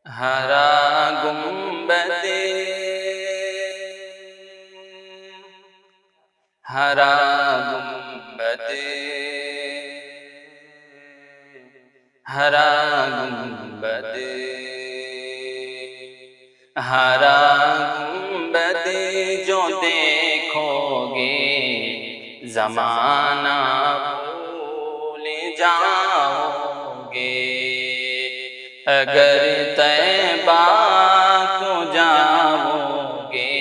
ہرا گنبد ہرا گنبد ہرا گنبد ہرا گنبد جو دیکھو گے زمانہ بھول جاؤ گے، اگر طیبہ کو جاؤ گے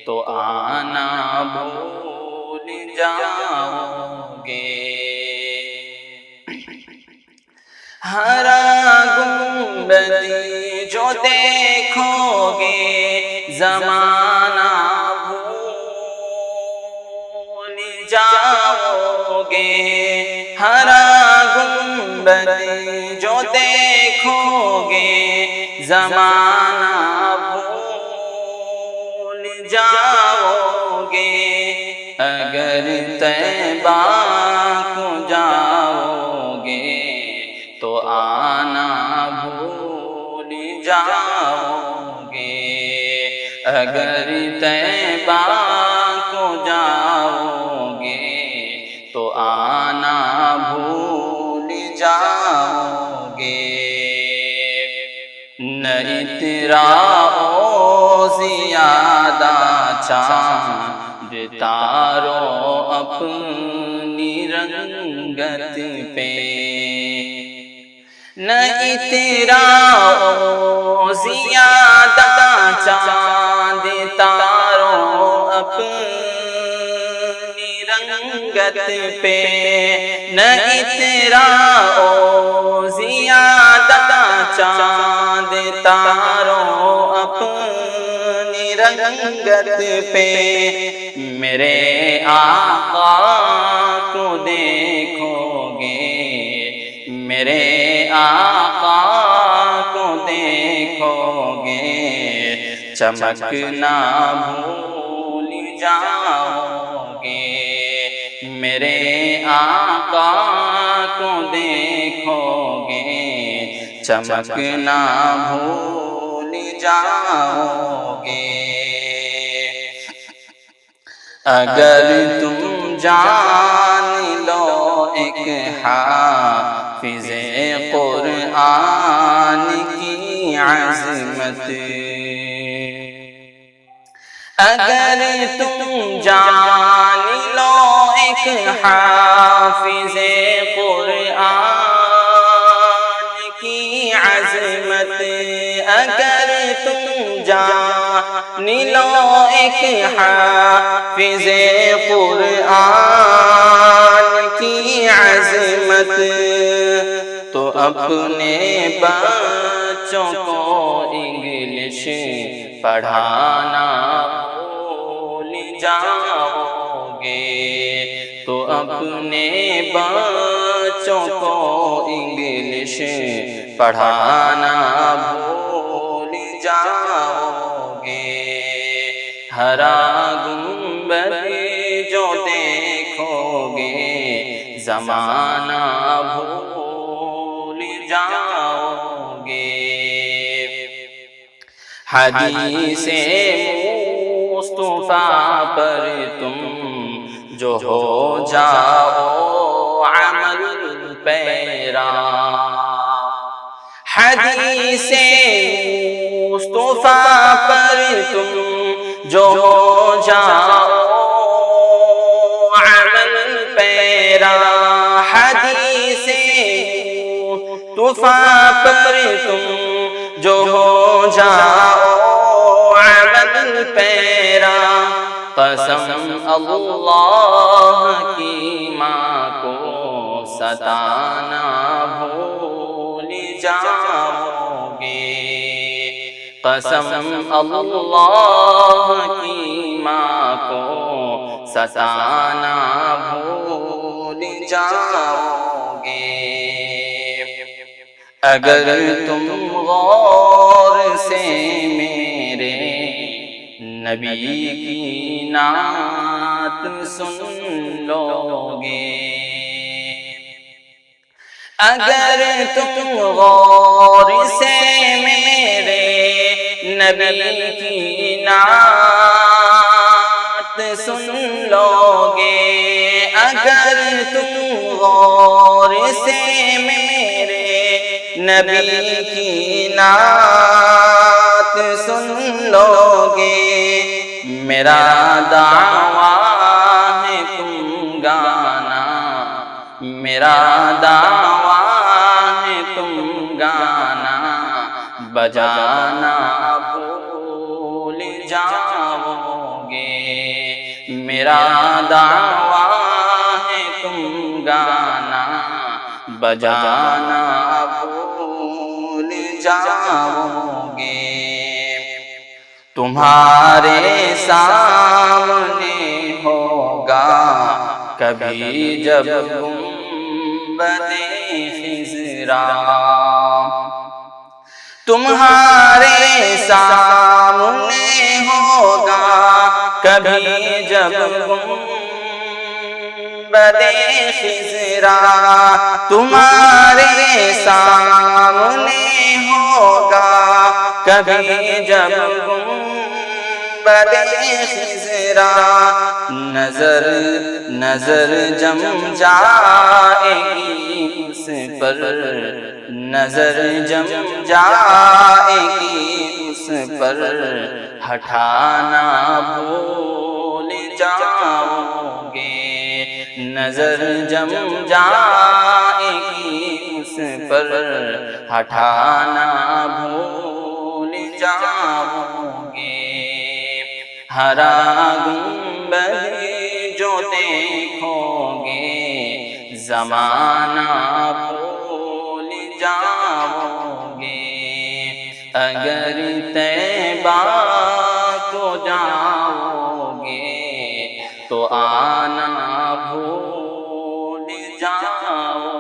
تو آنا بھول جاؤ گے۔ ہرا گنبد جو دیکھو گے زمانہ بھول جاؤ گے، ہرا گنبد جو دیکھو گے زمانہ بھول جاؤ گے، اگر طیبہ کو جاؤ گے تو آنا بھول جاؤ گے، اگر طیبہ کو جاؤ گے تو آنا بھول جاؤ گے۔ نہ اتراؤ زیادہ چاند تارو اپنی رنگت پہ، نہ اتراؤ زیادہ چاند تارو اپنی رنگت پہ، نہ اتراؤ زیادہ چاند تارو اپنی رنگت پہ، میرے آقا کو دیکھو گے، میرے آقا کو دیکھو گے چمکنا بھول جاؤ گے، میرے آقا کو دیکھو گے چمکنا بھول جاؤ گے۔ اگر تم جان لو ایک حافظ قرآن کی عظمت، اگر تم جان لو ایک حافظ قرآن کی عظمت، اگر تم جان لو ایک حافظ قرآن کی عظمت، تو اپنے بچوں کو انگلش پڑھانا بھول جاؤ گے، تو اپنے بچوں کو انگلش پڑھانا بھول جاؤ گے، ہرا گنبد جو دیکھو گے زمانہ بھول جاؤ گے۔ حدیث مصطفیٰ پر تم جو ہو جاؤ عمل پیرا، حدیث مصطفیٰ پر تم جو ہو جاؤ عمل پیرا، حدیث مصطفیٰ پر تم جو ہو جاؤ عمل پیرا، قسم اللہ کی ماں کو ستانا بھول جاؤ گے، قسم اللہ کی ماں کو ستانا بھول جاؤ گے، اگر تم غور سے میرے نبی کی نعت سن لو گے، اگر تم غور سے نبی کی نعت سن لوگے، اگر تم غور سے میرے نبی کی نعت سن لوگے، میرا دعویٰ ہے تم گانا، میرا دعویٰ ہے تم گانا، بجانا بھول جاؤ گے، میرا دعویٰ ہے تم گانا، بجانا بھول جاؤ گے۔ تمہارے سامنے ہوگا کبھی جب گنبد خضرا، تمہارے سامنے ہوگا کبھی جب گنبد خضرا، تمہارے سامنے ہوگا کبھی جب گنبد خضرا، نظر جم جائے گی اس پر، نظر جم جائے گی اس پر، ہٹانا بھول جاؤ گے، نظر جم جائے گی اس پر، ہٹانا بھول جاؤ گے۔ ہرا گنبد جو دیکھو گے، زمانہ بھول جاؤ گے، اگر طیبہ کو جاؤ گے تو آنا بھول جاؤ